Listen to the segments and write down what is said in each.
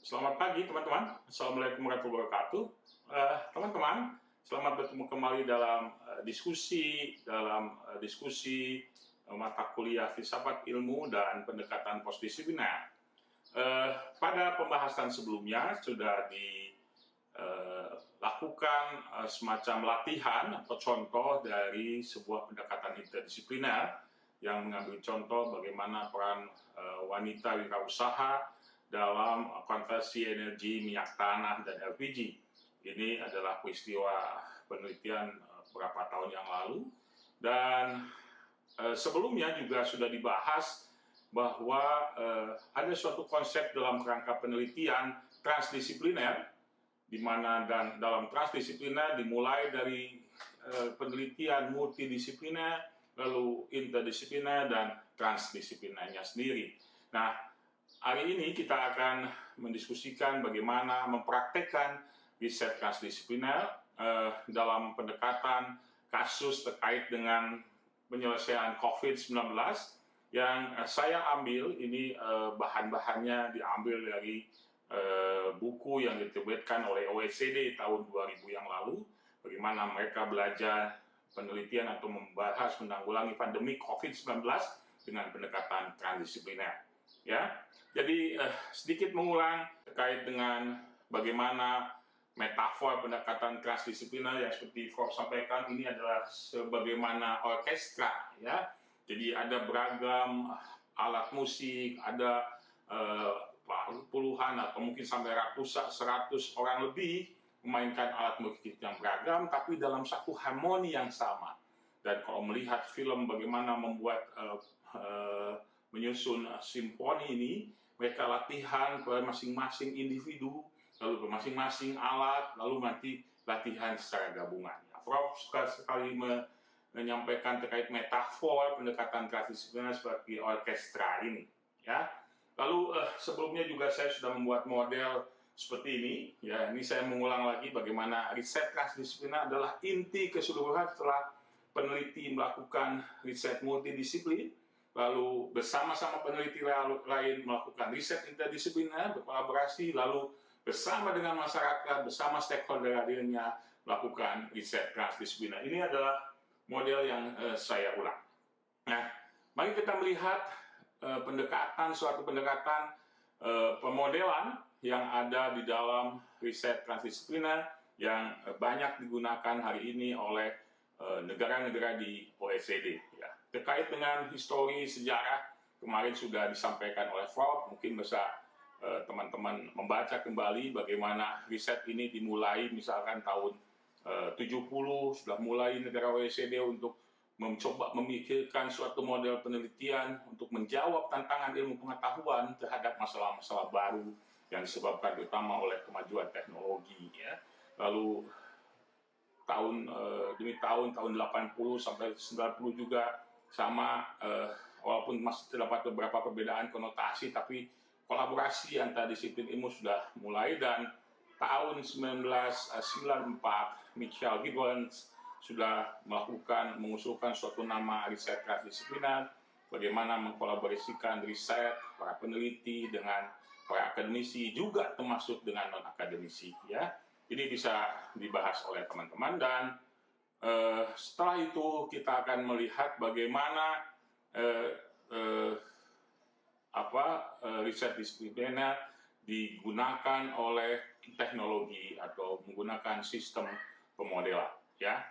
Selamat pagi teman-teman. Assalamualaikum warahmatullahi wabarakatuh. Teman-teman, selamat bertemu kembali dalam diskusi mata kuliah filsafat ilmu dan pendekatan postdisipliner. Pada pembahasan sebelumnya sudah dilakukan semacam latihan atau contoh dari sebuah pendekatan interdisipliner yang mengambil contoh bagaimana peran wanita wirausaha dalam konversi energi minyak tanah dan LPG. Ini adalah peristiwa penelitian beberapa tahun yang lalu, dan sebelumnya juga sudah dibahas bahwa ada suatu konsep dalam kerangka penelitian transdisipliner, di mana dan dalam transdisipliner dimulai dari penelitian multidisipliner, lalu interdisipliner dan transdisiplinernya sendiri. Nah, hari ini kita akan mendiskusikan bagaimana mempraktekkan riset transdisipliner dalam pendekatan kasus terkait dengan penyelesaian COVID-19 yang saya ambil. Ini bahan-bahannya diambil dari buku yang diterbitkan oleh OECD tahun 2000 yang lalu, bagaimana mereka belajar penelitian atau membahas menanggulangi pandemi COVID-19 dengan pendekatan transdisipliner. Ya, jadi sedikit mengulang terkait dengan bagaimana metafor pendekatan transdisipliner yang seperti Prof sampaikan ini adalah sebagaimana orkestra, ya. Jadi ada beragam alat musik, ada puluhan atau mungkin sampai ratusan, 100 orang lebih memainkan alat musik yang beragam, tapi dalam satu harmoni yang sama. Dan kalau melihat film bagaimana membuat menyusun simfoni ini, mereka latihan pada masing-masing individu, lalu ke masing-masing alat, lalu nanti latihan secara gabungan. Ya, Prof suka sekali menyampaikan terkait metafor pendekatan transdisipliner seperti orkestra ini. Ya, lalu sebelumnya juga saya sudah membuat model seperti ini. Ya, ini saya mengulang lagi bagaimana riset transdisipliner adalah inti keseluruhan setelah peneliti melakukan riset multidisiplin, lalu bersama-sama peneliti lain melakukan riset interdisipliner, berkolaborasi, lalu bersama dengan masyarakat, bersama stakeholder lainnya melakukan riset transdisipliner. Ini adalah model yang saya ulang. Nah, mari kita melihat suatu pendekatan pemodelan yang ada di dalam riset transdisipliner yang banyak digunakan hari ini oleh negara-negara di OECD. Ya. Terkait dengan histori sejarah, kemarin sudah disampaikan oleh Prof, mungkin bisa teman-teman membaca kembali bagaimana riset ini dimulai misalkan tahun 70, sudah mulai negara OECD untuk mencoba memikirkan suatu model penelitian untuk menjawab tantangan ilmu pengetahuan terhadap masalah-masalah baru yang disebabkan terutama oleh kemajuan teknologi. Ya. Lalu tahun demi tahun 80 sampai 90 juga sama, walaupun masih terdapat beberapa perbedaan konotasi, tapi kolaborasi antar disiplin ilmu sudah mulai. Dan tahun 1994 Michael Gibbons sudah mengusulkan suatu nama riset transdisipliner, bagaimana mengkolaborasikan riset para peneliti dengan para akademisi, juga termasuk dengan non-akademisi. Ya. Ini bisa dibahas oleh teman-teman, dan setelah itu kita akan melihat bagaimana riset disipliner digunakan oleh teknologi atau menggunakan sistem pemodelan. Ya,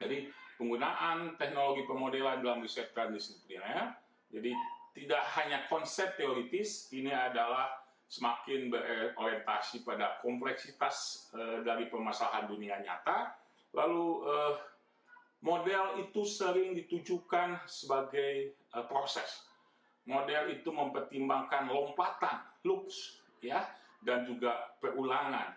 jadi penggunaan teknologi pemodelan dalam riset transdisipliner, jadi tidak hanya konsep teoritis, ini adalah semakin berorientasi pada kompleksitas dari permasalahan dunia nyata. Lalu model itu sering ditujukan sebagai proses. Model itu mempertimbangkan lompatan, loops, ya, dan juga perulangan,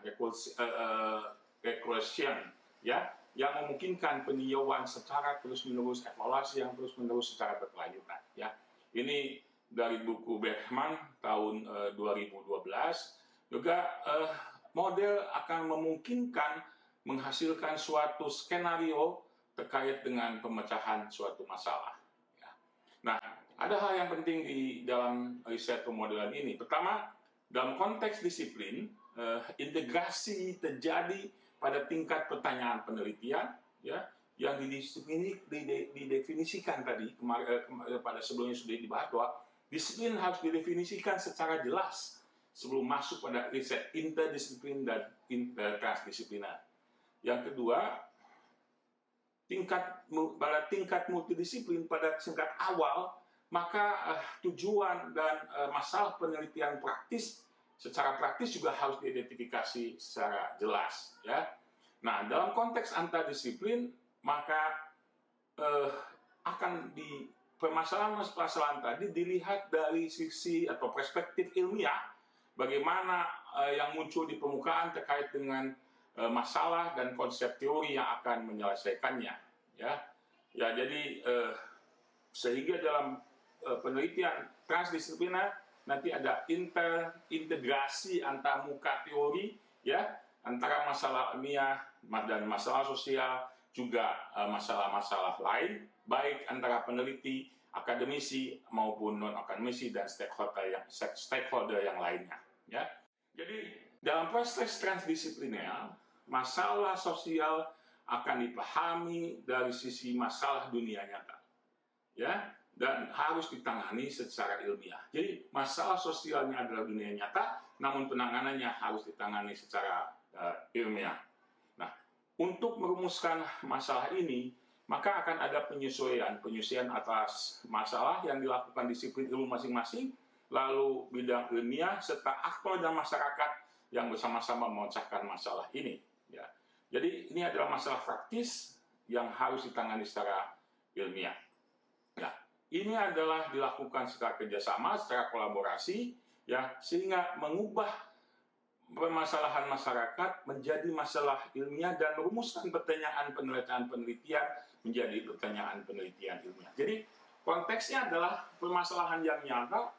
recursion, ya, yang memungkinkan peninjauan secara terus-menerus, evaluasi yang terus-menerus secara berkelanjutan. Ya, ini dari buku Bergman tahun 2012, juga model akan memungkinkan menghasilkan suatu skenario terkait dengan pemecahan suatu masalah. Ya. Nah, ada hal yang penting di dalam riset pemodelan ini. Pertama, dalam konteks disiplin, integrasi terjadi pada tingkat pertanyaan penelitian, ya, yang didefinisikan tadi pada sebelumnya sudah dibahas bahwa disiplin harus didefinisikan secara jelas sebelum masuk pada riset interdisiplin dan transdisipliner. Yang kedua, pada tingkat multidisiplin pada tingkat awal, maka tujuan dan masalah penelitian praktis secara praktis juga harus diidentifikasi secara jelas, ya. Nah, dalam konteks antardisiplin, maka akan di permasalahan-permasalahan tadi dilihat dari sisi atau perspektif ilmiah, bagaimana yang muncul di permukaan terkait dengan masalah dan konsep teori yang akan menyelesaikannya, ya. Ya, jadi sehingga dalam penelitian transdisipliner nanti ada integrasi antar muka teori, ya, antara masalah ilmiah dan masalah sosial, juga masalah-masalah lain, baik antara peneliti, akademisi maupun non akademisi dan stakeholder yang lainnya, ya. Jadi dalam proses transdisipliner, masalah sosial akan dipahami dari sisi masalah dunia nyata, ya, dan harus ditangani secara ilmiah. Jadi masalah sosialnya adalah dunia nyata, namun penanganannya harus ditangani secara ilmiah. Nah, untuk merumuskan masalah ini, maka akan ada penyesuaian atas masalah yang dilakukan disiplin ilmu masing-masing, lalu bidang ilmiah serta aktor dan masyarakat yang bersama-sama memecahkan masalah ini, ya. Jadi ini adalah masalah praktis yang harus ditangani secara ilmiah. Nah, ini adalah dilakukan secara kerjasama, secara kolaborasi, ya, sehingga mengubah permasalahan masyarakat menjadi masalah ilmiah dan merumuskan pertanyaan penelitian menjadi pertanyaan penelitian ilmiah. Jadi konteksnya adalah permasalahan yang nyata,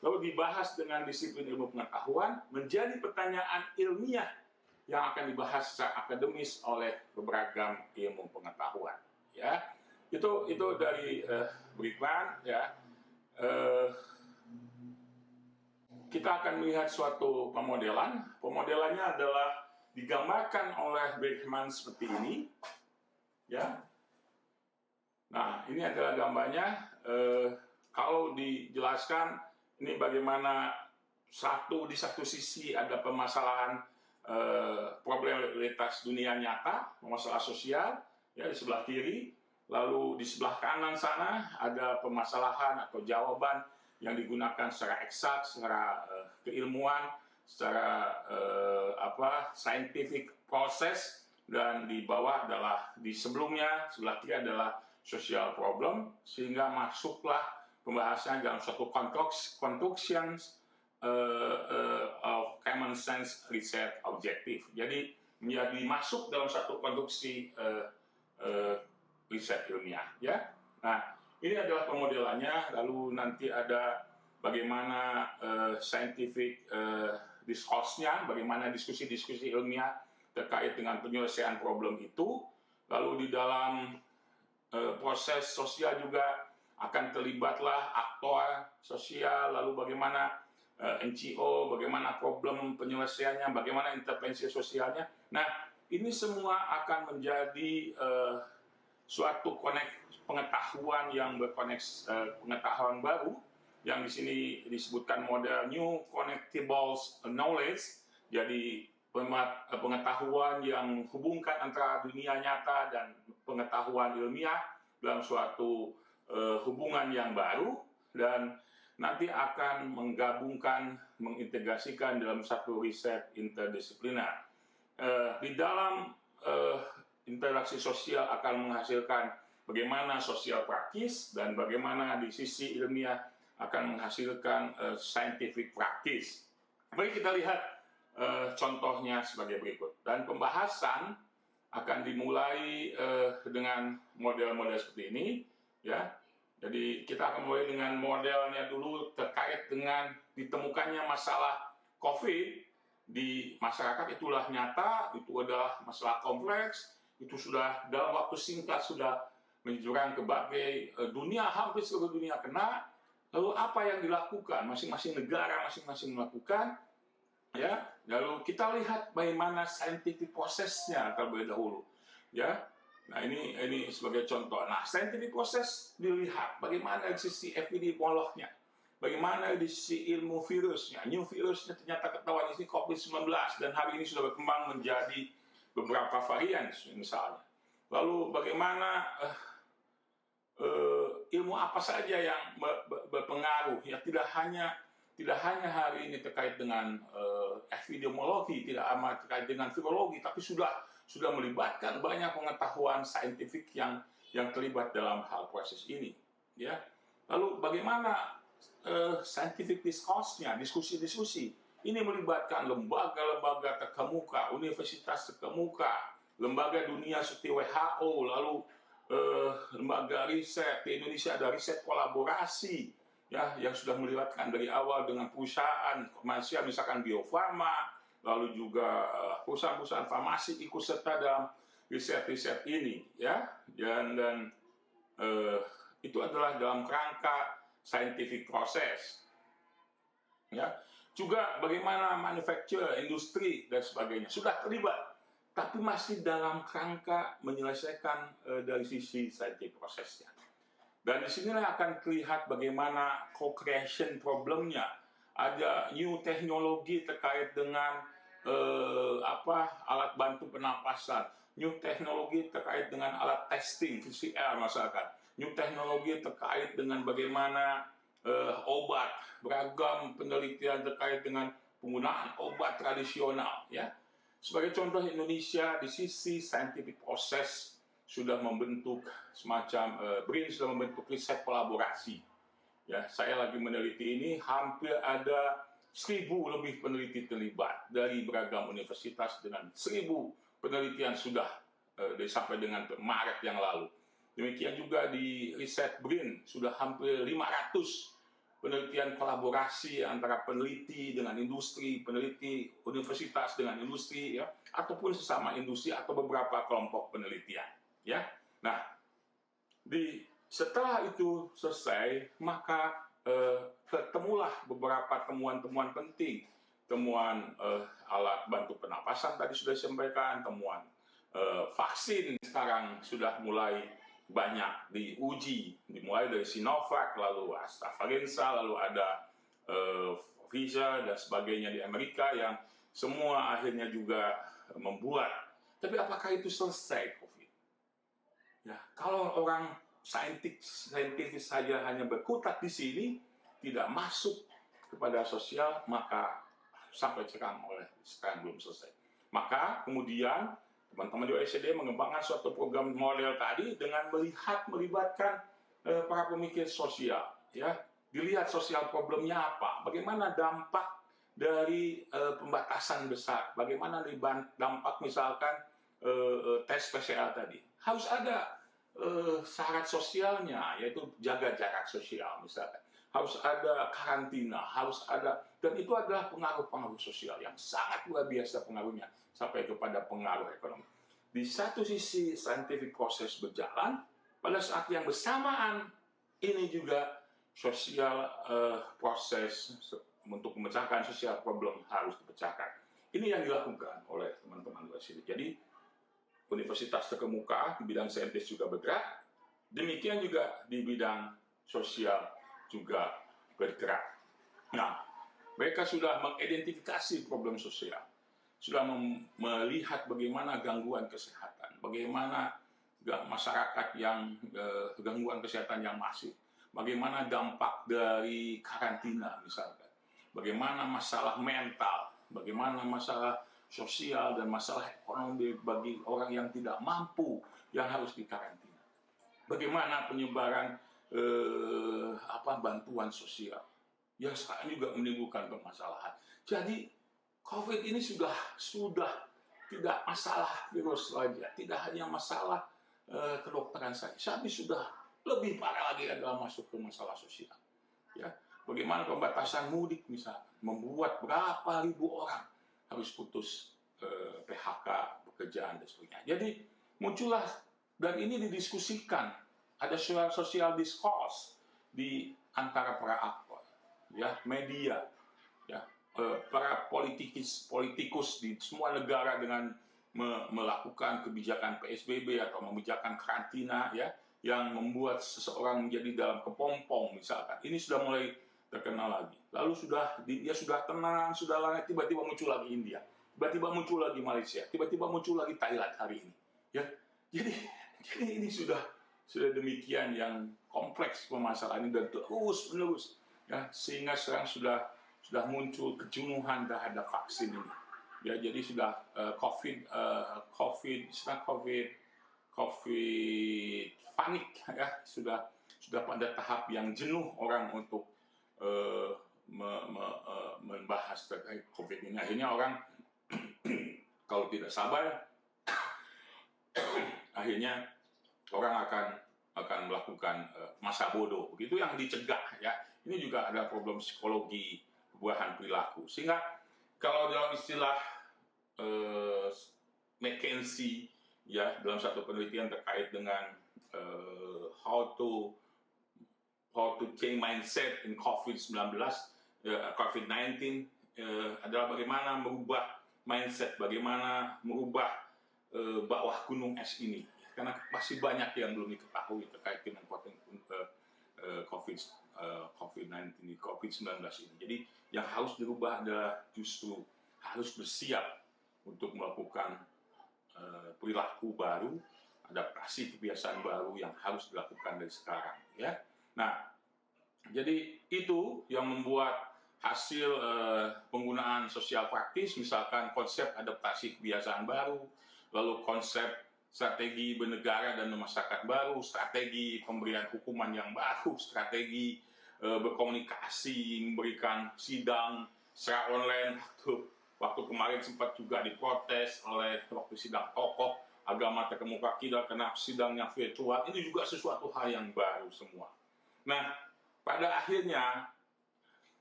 lalu dibahas dengan disiplin ilmu pengetahuan menjadi pertanyaan ilmiah yang akan dibahas secara akademis oleh beragam ilmu pengetahuan, ya. Itu dari Brickman, ya. Kita akan melihat suatu pemodelan. Pemodelannya adalah digambarkan oleh Brickman seperti ini, ya. Nah, ini adalah gambarnya. Kalau dijelaskan, ini bagaimana di satu sisi ada permasalahan problematis dunia nyata, masalah sosial, ya, di sebelah kiri. Lalu di sebelah kanan sana ada permasalahan atau jawaban yang digunakan secara eksak, secara keilmuan, secara scientific process, dan di bawah adalah di sebelumnya sebelah kiri adalah social problem, sehingga masuklah pembahasan dalam suatu construction of common sense research objective. Jadi menjadi masuk dalam satu konstruksi riset ilmiah, ya. Nah, ini adalah pemodelannya. Lalu nanti ada bagaimana scientific discourse-nya, bagaimana diskusi-diskusi ilmiah terkait dengan penyelesaian problem itu. Lalu di dalam proses sosial juga akan terlibatlah aktor sosial, lalu bagaimana NGO, bagaimana problem penyelesaiannya, bagaimana intervensi sosialnya. Nah, ini semua akan menjadi suatu pengetahuan yang pengetahuan baru yang di sini disebutkan model New Connectable Knowledge. Jadi pengetahuan yang hubungkan antara dunia nyata dan pengetahuan ilmiah dalam suatu hubungan yang baru, dan nanti akan menggabungkan, mengintegrasikan dalam satu riset interdisipliner. Di dalam interaksi sosial akan menghasilkan bagaimana sosial praktis, dan bagaimana di sisi ilmiah akan menghasilkan scientific practice. Mari kita lihat contohnya sebagai berikut. Dan pembahasan akan dimulai dengan model-model seperti ini, ya. Jadi kita akan mulai dengan modelnya dulu terkait dengan ditemukannya masalah COVID di masyarakat. Itulah nyata, itu adalah masalah kompleks. Itu sudah dalam waktu singkat sudah menjurang ke berbagai dunia, hampir seluruh dunia kena. Lalu apa yang dilakukan? Masing-masing negara, masing-masing melakukan. Ya, lalu kita lihat bagaimana scientific prosesnya terlebih dahulu. Ya, nah ini sebagai contoh. Nah, scientific proses dilihat bagaimana dari sisi epidemiolognya, bagaimana di sisi ilmu virusnya. New virusnya ternyata ketahuan ini COVID-19 dan hari ini sudah berkembang menjadi beberapa varian misalnya. Lalu bagaimana ilmu apa saja yang berpengaruh, ya tidak hanya hari ini terkait dengan epidemiologi, tidak amat terkait dengan virologi, tapi sudah melibatkan banyak pengetahuan saintifik yang terlibat dalam hal proses ini. Ya, lalu bagaimana scientific discourse-nya, diskusi-diskusi ini melibatkan lembaga-lembaga terkemuka, universitas terkemuka, lembaga dunia seperti WHO, lalu lembaga riset di Indonesia ada riset kolaborasi, ya, yang sudah melibatkan dari awal dengan perusahaan komersial misalkan Bio Farma, lalu juga perusahaan-perusahaan farmasi ikut serta dalam riset-riset ini, ya, dan itu adalah dalam kerangka scientific process, ya. Juga bagaimana manufacture, industri dan sebagainya sudah terlibat, tapi masih dalam kerangka menyelesaikan dari sisi scientific prosesnya. Dan di sinilah akan terlihat bagaimana co-creation problemnya. Ada new teknologi terkait dengan alat bantu pernapasan, new teknologi terkait dengan alat testing PCR masyarakat, new teknologi terkait dengan bagaimana obat, beragam penelitian terkait dengan penggunaan obat tradisional, ya. Sebagai contoh, Indonesia di sisi scientific process sudah membentuk semacam BRIN sudah membentuk riset kolaborasi. Ya, saya lagi meneliti ini, hampir ada 1.000 lebih peneliti terlibat dari beragam universitas dengan 1.000 penelitian sudah sampai dengan Maret yang lalu. Demikian juga di riset BRIN sudah hampir 500 penelitian kolaborasi antara peneliti dengan industri, peneliti universitas dengan industri, ya, ataupun sesama industri atau beberapa kelompok penelitian, ya. Nah, setelah itu selesai, maka ketemulah beberapa temuan-temuan penting, temuan alat bantu pernapasan tadi sudah disampaikan, temuan vaksin sekarang sudah mulai banyak diuji, dimulai dari Sinovac, lalu AstraZeneca, lalu ada Pfizer dan sebagainya di Amerika yang semua akhirnya juga membuat. Tapi apakah itu selesai COVID? Ya, kalau orang saintifis saja hanya berkutat di sini, tidak masuk kepada sosial, maka sampai sekarang belum selesai. Maka kemudian teman-teman di OECD mengembangkan suatu program model tadi dengan melibatkan para pemikir sosial, ya. Dilihat sosial problemnya apa, bagaimana dampak dari pembatasan besar, bagaimana dampak misalkan tes PCR tadi. Harus ada syarat sosialnya, yaitu jaga jarak sosial misalkan. Harus ada karantina, harus ada, dan itu adalah pengaruh-pengaruh sosial yang sangat luar biasa pengaruhnya sampai kepada pengaruh ekonomi. Di satu sisi scientific proses berjalan, pada saat yang bersamaan ini juga sosial proses untuk memecahkan sosial problem harus dipecahkan. Ini yang dilakukan oleh teman-teman OECD. Jadi universitas terkemuka di bidang saintis juga bergerak, demikian juga di bidang sosial juga bergerak. Nah, mereka sudah mengidentifikasi problem sosial, sudah melihat bagaimana gangguan kesehatan, bagaimana masyarakat yang gangguan kesehatan yang masif, bagaimana dampak dari karantina misalkan, bagaimana masalah mental, bagaimana masalah sosial dan masalah ekonomi bagi orang yang tidak mampu yang harus dikarantina. Bagaimana penyebaran bantuan sosial yang sekarang juga menimbulkan permasalahan. Jadi COVID ini sudah tidak masalah virus saja, tidak hanya masalah kedokteran saja, tapi sudah lebih parah lagi adalah masuk ke masalah sosial. Ya, bagaimana pembatasan mudik misalnya membuat berapa ribu orang harus putus PHK, pekerjaan dan sebagainya. Jadi muncullah, dan ini didiskusikan, ada social discourse di antara para aktor, ya, media, ya. para politikus di semua negara dengan melakukan kebijakan PSBB atau kebijakan karantina ya, yang membuat seseorang menjadi dalam kepompong misalkan. Ini sudah mulai terkenal lagi. Lalu dia sudah tenang, sudah lama, tiba-tiba muncul lagi India, tiba-tiba muncul lagi Malaysia, tiba-tiba muncul lagi Thailand hari ini. Ya, jadi ini sudah demikian yang kompleks permasalahan ini dan terus menerus ya, sehingga sekarang sudah muncul kejenuhan terhadap vaksin ini. Ya, jadi sudah COVID panik ya, sudah pada tahap yang jenuh orang untuk membahas terkait COVID ini. Akhirnya orang kalau tidak sabar, akhirnya orang akan melakukan masa bodoh. Begitu yang dicegah ya. Ini juga ada problem psikologi perubahan perilaku. Sehingga kalau dalam istilah McKinsey ya, dalam satu penelitian terkait dengan how to change mindset in COVID-19 adalah bagaimana merubah mindset, bagaimana merubah bawah gunung es ini, karena masih banyak yang belum diketahui terkait dengan COVID-19 ini. Jadi yang harus dirubah adalah justru harus bersiap untuk melakukan perilaku baru, adaptasi kebiasaan baru yang harus dilakukan dari sekarang ya. Nah, jadi itu yang membuat hasil penggunaan sosial praktis, misalkan konsep adaptasi kebiasaan baru, lalu konsep strategi bernegara dan bermasyarakat baru, strategi pemberian hukuman yang baru, strategi berkomunikasi, memberikan sidang secara online. Waktu kemarin sempat juga diprotes oleh waktu sidang tokoh agama terkemuka kita karena sidangnya virtual. Ini juga sesuatu hal yang baru semua. Nah, pada akhirnya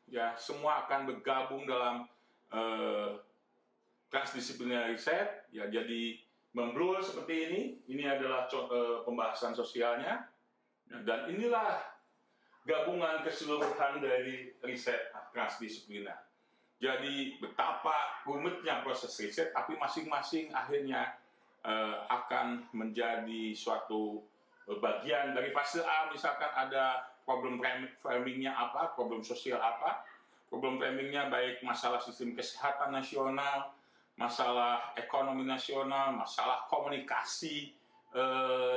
ya semua akan bergabung dalam transdisipliner riset ya, jadi memblur seperti ini. Ini adalah pembahasan sosialnya dan inilah gabungan keseluruhan dari riset transdisipliner. Jadi betapa rumitnya proses riset, tapi masing-masing akhirnya akan menjadi suatu bagian dari fase A. Misalkan ada problem framingnya apa, problem sosial apa, problem framingnya baik masalah sistem kesehatan nasional, masalah ekonomi nasional, masalah komunikasi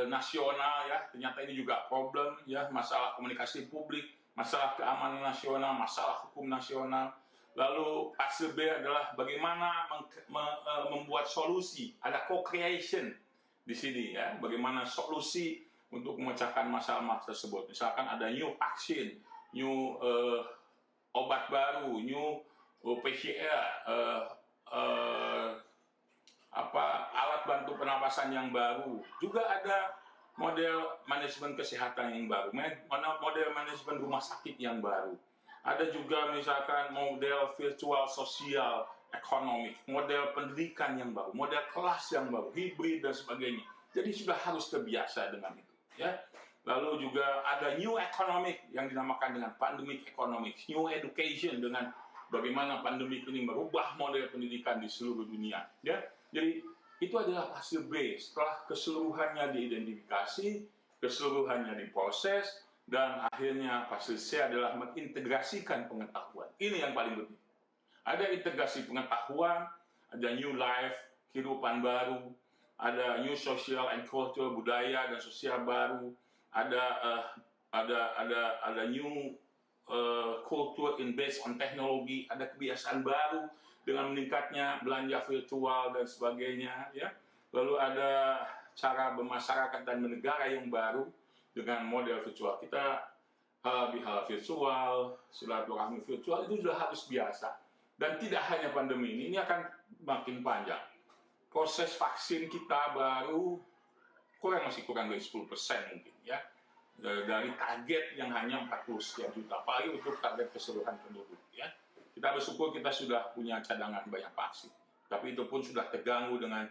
nasional ya, ternyata ini juga problem ya, masalah komunikasi publik, masalah keamanan nasional, masalah hukum nasional. Lalu fase B adalah bagaimana membuat solusi, ada co-creation di sini ya, bagaimana solusi untuk memecahkan masalah tersebut. Misalkan ada new vaksin, new obat baru, new PCR, alat bantu pernapasan yang baru. Juga ada model manajemen kesehatan yang baru, model manajemen rumah sakit yang baru. Ada juga misalkan model virtual sosial ekonomi, model pendidikan yang baru, model kelas yang baru, hibrid dan sebagainya. Jadi sudah harus terbiasa dengan itu. Ya. Lalu juga ada new economic yang dinamakan dengan pandemic economics, new education dengan bagaimana pandemi ini merubah model pendidikan di seluruh dunia. Ya. Jadi itu adalah fase B. Setelah keseluruhannya diidentifikasi, keseluruhannya diproses, dan akhirnya fase C adalah mengintegrasikan pengetahuan. Ini yang paling penting. Ada integrasi pengetahuan, ada new life, kehidupan baru, ada new social and culture, budaya dan sosial baru, ada new culture in based on teknologi, ada kebiasaan baru dengan meningkatnya belanja virtual dan sebagainya ya. Lalu ada cara bermasyarakat dan bernegara yang baru dengan model virtual. Kita halal virtual, silaturahmi virtual, itu sudah harus biasa. Dan tidak hanya pandemi ini akan makin panjang. Proses vaksin kita baru masih kurang dari 10% mungkin ya. Dari target yang hanya 40 sekian juta, apalagi untuk target keseluruhan penduduk ya. Kita bersyukur kita sudah punya cadangan banyak vaksin. Tapi itu pun sudah terganggu dengan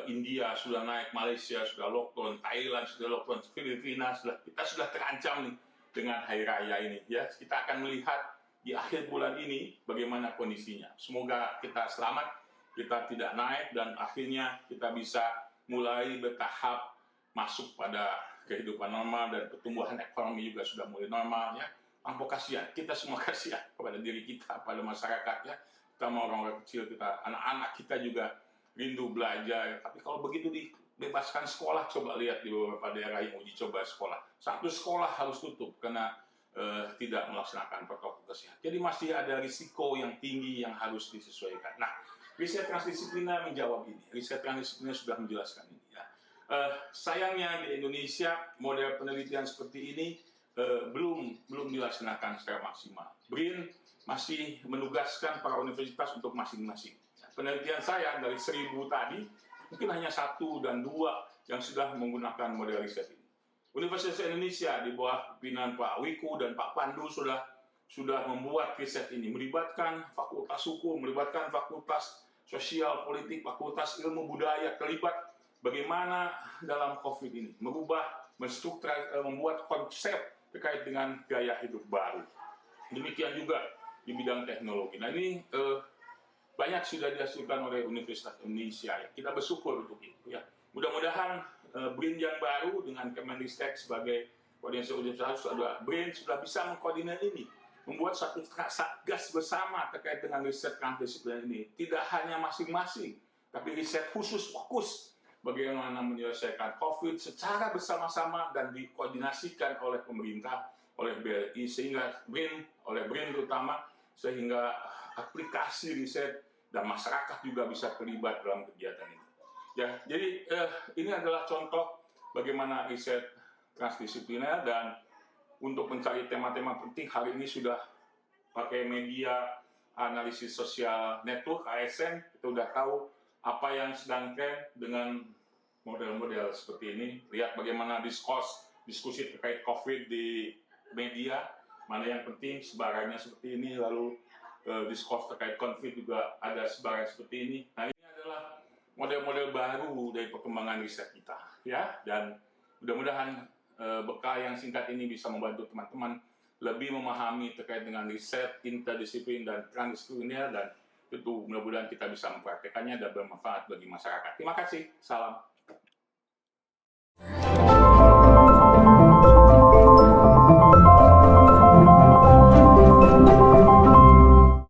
India sudah naik, Malaysia sudah lockdown, Thailand sudah lockdown, Filipina kita sudah terancam nih dengan hari raya ini ya. Kita akan melihat di akhir bulan ini bagaimana kondisinya. Semoga kita selamat, kita tidak naik, dan akhirnya kita bisa mulai bertahap masuk pada kehidupan normal, dan pertumbuhan ekonomi juga sudah mulai normal ya. Tanpa kasihan, kita semua kasihan kepada diri kita, pada masyarakat ya. Kita mau orang kecil, kita anak-anak kita juga rindu belajar. Tapi kalau begitu dibebaskan sekolah, coba lihat di beberapa daerah yang uji coba sekolah. Satu sekolah harus tutup karena tidak melaksanakan protokol kesehatan. Jadi masih ada risiko yang tinggi yang harus disesuaikan. Nah, riset transdisipliner menjawab ini. Riset transdisipliner sudah menjelaskan ini. Ya. Sayangnya di Indonesia model penelitian seperti ini belum dilaksanakan secara maksimal. BRIN masih menugaskan para universitas untuk masing-masing. Penelitian saya dari 1.000 tadi, mungkin hanya 1 dan 2 yang sudah menggunakan model riset ini. Universitas Indonesia di bawah pimpinan Pak Wiku dan Pak Pandu sudah membuat riset ini, melibatkan fakultas hukum, melibatkan fakultas sosial politik, fakultas ilmu budaya, terlibat bagaimana dalam COVID ini merubah, membuat konsep terkait dengan gaya hidup baru. Demikian juga di bidang teknologi. Nah ini banyak sudah dihasilkan oleh Universitas Indonesia. Ya. Kita bersyukur untuk itu. Ya. Mudah-mudahan BRIN yang baru dengan Kemendikbud sebagai koordinator universitas BRIN sudah bisa mengkoordinir ini, membuat satu satgas bersama terkait dengan riset transdisipliner ini. Tidak hanya masing-masing, tapi riset khusus fokus bagaimana menyelesaikan COVID secara bersama-sama dan dikoordinasikan oleh pemerintah, oleh BRI, sehingga oleh BRIN terutama, sehingga aplikasi riset dan masyarakat juga bisa terlibat dalam kegiatan ini. Ya, jadi ini adalah contoh bagaimana riset transdisipliner, dan untuk mencari tema-tema penting hari ini sudah pakai media analisis sosial network ASN, kita sudah tahu apa yang sedang tren dengan model-model seperti ini. Lihat bagaimana diskusi terkait COVID di media, mana yang penting sebarannya seperti ini, lalu diskusi terkait konflik juga ada sebaran seperti ini. Nah ini adalah model-model baru dari perkembangan riset kita, ya. Dan mudah-mudahan bekal yang singkat ini bisa membantu teman-teman lebih memahami terkait dengan riset interdisiplin dan transdisipliner, dan tentu mudah-mudahan kita bisa mempraktekannya dan bermanfaat bagi masyarakat. Terima kasih. Salam.